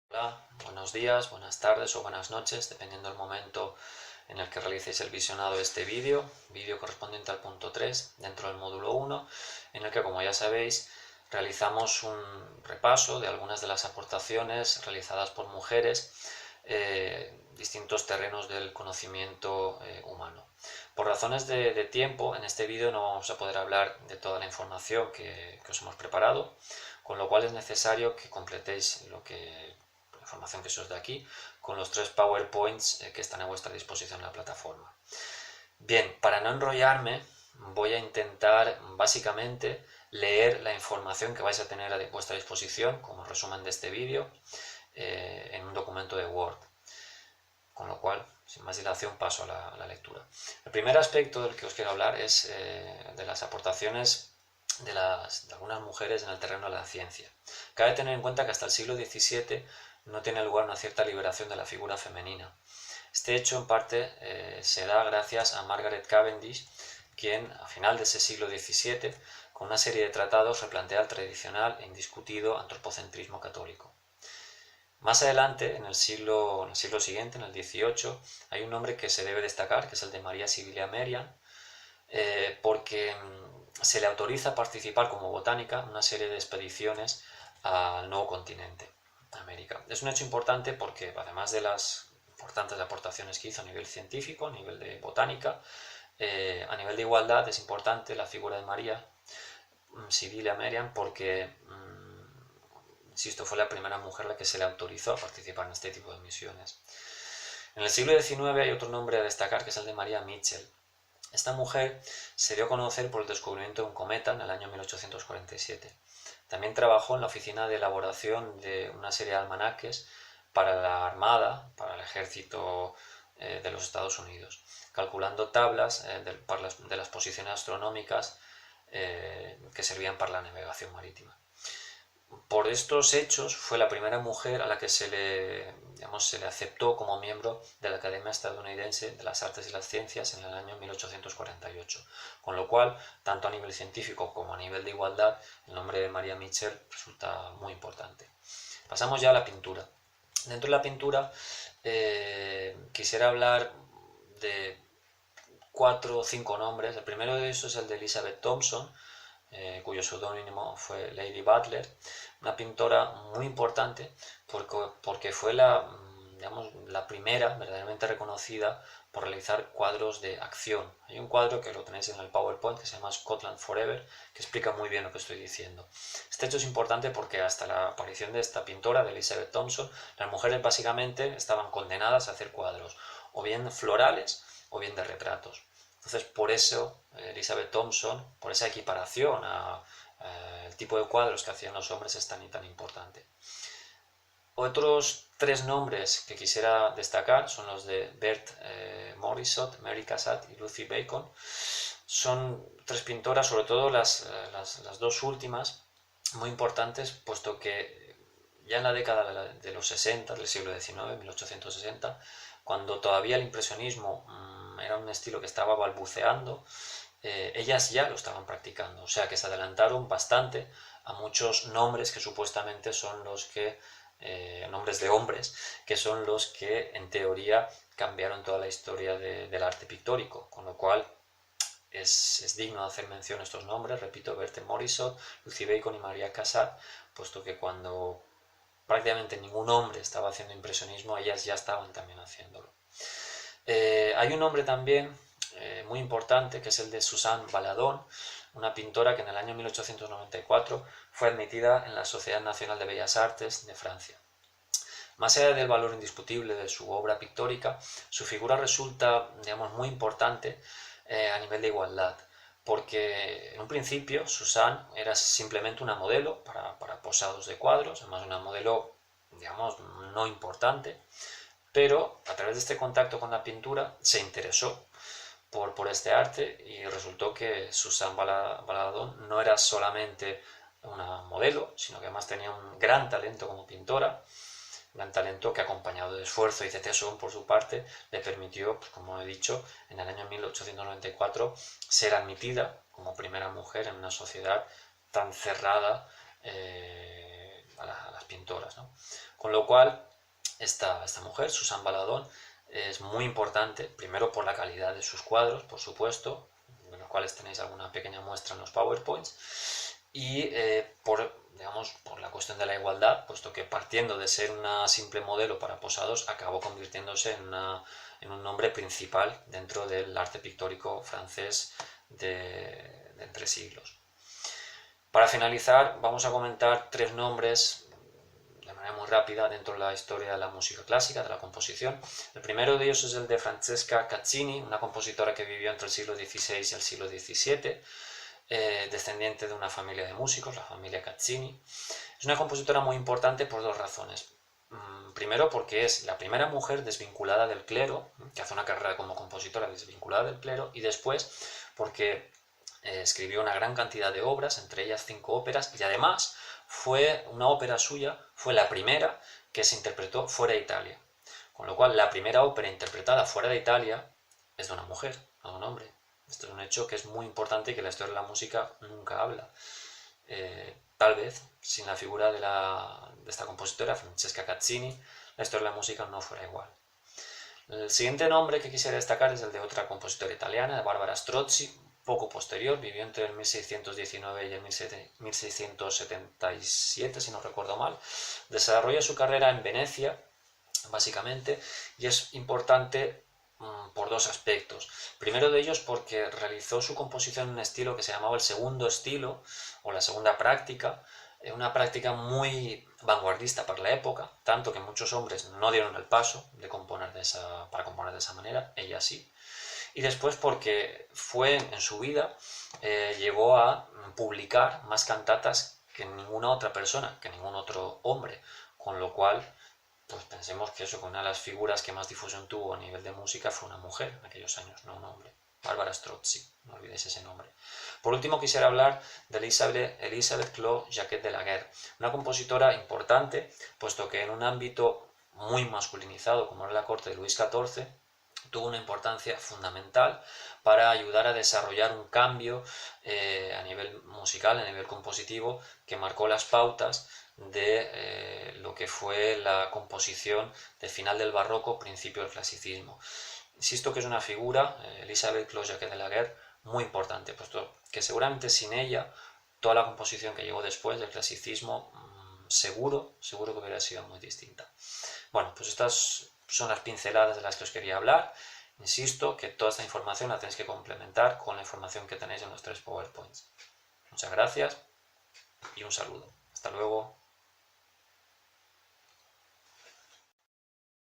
Hola, buenos días, buenas tardes o buenas noches, dependiendo del momento en el que realicéis el visionado de este vídeo correspondiente al punto 3 dentro del módulo 1, en el que, como ya sabéis, realizamos un repaso de algunas de las aportaciones realizadas por mujeres distintos terrenos del conocimiento humano. Por razones de tiempo, en este vídeo no vamos a poder hablar de toda la información que os hemos preparado, con lo cual es necesario que completéis la información que se os da aquí con los 3 PowerPoints que están a vuestra disposición en la plataforma. Bien, para no enrollarme, voy a intentar básicamente leer la información que vais a tener a vuestra disposición como resumen de este vídeo en un documento de Word. Con lo cual, sin más dilación, paso a la lectura. El primer aspecto del que os quiero hablar es de las aportaciones de algunas mujeres en el terreno de la ciencia. Cabe tener en cuenta que hasta el siglo XVII no tiene lugar una cierta liberación de la figura femenina. Este hecho, en parte, se da gracias a Margaret Cavendish, quien, a final de ese siglo XVII, con una serie de tratados, replantea el tradicional e indiscutido antropocentrismo católico. Más adelante, en el siglo siguiente, en el XVIII, hay un nombre que se debe destacar, que es el de María Sibylla Merian, porque se le autoriza a participar como botánica en una serie de expediciones al nuevo continente, América. Es un hecho importante porque, además de las importantes aportaciones que hizo a nivel científico, a nivel de botánica, a nivel de igualdad es importante la figura de María Sibylla Merian porque insisto, fue la primera mujer a la que se le autorizó a participar en este tipo de misiones. En el siglo XIX hay otro nombre a destacar, que es el de María Mitchell. Esta mujer se dio a conocer por el descubrimiento de un cometa en el año 1847. También trabajó en la oficina de elaboración de una serie de almanaques para la Armada, para el ejército de los Estados Unidos, calculando tablas de las posiciones astronómicas que servían para la navegación marítima. Por estos hechos fue la primera mujer a la que se le aceptó como miembro de la Academia Estadounidense de las Artes y las Ciencias en el año 1848, con lo cual, tanto a nivel científico como a nivel de igualdad, el nombre de María Mitchell resulta muy importante. Pasamos ya a la pintura. Dentro de la pintura quisiera hablar de 4 o 5 nombres. El primero de estos es el de Elizabeth Thompson, cuyo seudónimo fue Lady Butler, una pintora muy importante porque fue la primera verdaderamente reconocida por realizar cuadros de acción. Hay un cuadro que lo tenéis en el PowerPoint que se llama Scotland Forever, que explica muy bien lo que estoy diciendo. Este hecho es importante porque hasta la aparición de esta pintora, de Elizabeth Thompson, las mujeres básicamente estaban condenadas a hacer cuadros, o bien florales o bien de retratos. Entonces, por eso Elizabeth Thompson, por esa equiparación al tipo de cuadros que hacían los hombres, es tan y tan importante. Otros 3 nombres que quisiera destacar son los de Bert Morisot, Mary Cassatt y Lucy Bacon. Son 3 pintoras, sobre todo las 2 últimas, muy importantes, puesto que ya en la década de los 60 del siglo XIX, 1860, cuando todavía el impresionismo era un estilo que estaba balbuceando, ellas ya lo estaban practicando, o sea que se adelantaron bastante a muchos nombres que supuestamente son los que, nombres de hombres, que son los que en teoría cambiaron toda la historia del arte pictórico, con lo cual es digno de hacer mención a estos nombres, repito, Berthe Morisot, Lucy Bacon y Maria Cassatt, puesto que cuando prácticamente ningún hombre estaba haciendo impresionismo, ellas ya estaban también haciéndolo. Hay un nombre también muy importante que es el de Suzanne Valadon, una pintora que en el año 1894 fue admitida en la Sociedad Nacional de Bellas Artes de Francia. Más allá del valor indiscutible de su obra pictórica, su figura resulta, digamos, muy importante a nivel de igualdad, porque en un principio Suzanne era simplemente una modelo para posados de cuadros, además una modelo, digamos, no importante, pero a través de este contacto con la pintura se interesó por este arte y resultó que Suzanne Valadon no era solamente una modelo, sino que además tenía un gran talento como pintora, gran talento que acompañado de esfuerzo y de tesón por su parte le permitió, pues, como he dicho, en el año 1894 ser admitida como primera mujer en una sociedad tan cerrada a las pintoras, ¿no? Con lo cual, esta mujer, Susan Baladón, es muy importante, primero por la calidad de sus cuadros, por supuesto, de los cuales tenéis alguna pequeña muestra en los PowerPoints, y digamos, por la cuestión de la igualdad, puesto que partiendo de ser una simple modelo para posados, acabó convirtiéndose en un nombre principal dentro del arte pictórico francés de entre siglos. Para finalizar, vamos a comentar 3 nombres de manera muy rápida dentro de la historia de la música clásica, de la composición. El primero de ellos es el de Francesca Caccini, una compositora que vivió entre el siglo XVI y el siglo XVII, descendiente de una familia de músicos, la familia Caccini. Es una compositora muy importante por 2 razones. Primero, porque es la primera mujer desvinculada del clero, que hace una carrera como compositora desvinculada del clero, y después porque escribió una gran cantidad de obras, entre ellas 5 óperas, y además una ópera suya fue la primera que se interpretó fuera de Italia. Con lo cual, la primera ópera interpretada fuera de Italia es de una mujer, no de un hombre. Esto es un hecho que es muy importante y que la historia de la música nunca habla. Tal vez, sin la figura de esta compositora, Francesca Caccini, la historia de la música no fuera igual. El siguiente nombre que quisiera destacar es el de otra compositora italiana, de Barbara Strozzi, poco posterior, vivió entre el 1619 y el 1677, si no recuerdo mal. Desarrolla su carrera en Venecia, básicamente, y es importante por 2 aspectos. Primero de ellos porque realizó su composición en un estilo que se llamaba el segundo estilo, o la segunda práctica, una práctica muy vanguardista para la época, tanto que muchos hombres no dieron el paso para componer de esa manera, ella sí. Y después porque en su vida llegó a publicar más cantatas que ninguna otra persona, que ningún otro hombre, con lo cual pues pensemos que eso, que una de las figuras que más difusión tuvo a nivel de música fue una mujer en aquellos años, no un hombre. Barbara Strozzi, no olvidéis ese nombre. Por último quisiera hablar de Elisabeth Claude Jacquet de la Guerre, una compositora importante, puesto que en un ámbito muy masculinizado como era la corte de Luis XIV, tuvo una importancia fundamental para ayudar a desarrollar un cambio a nivel musical, a nivel compositivo, que marcó las pautas de lo que fue la composición de final del barroco, principio del clasicismo. Insisto que es una figura, Elisabeth Claude Jacquet de la Guerre, muy importante, puesto que seguramente sin ella toda la composición que llegó después del clasicismo seguro que hubiera sido muy distinta. Bueno, pues estas son las pinceladas de las que os quería hablar. Insisto que toda esta información la tenéis que complementar con la información que tenéis en los 3 PowerPoints. Muchas gracias y un saludo. Hasta luego.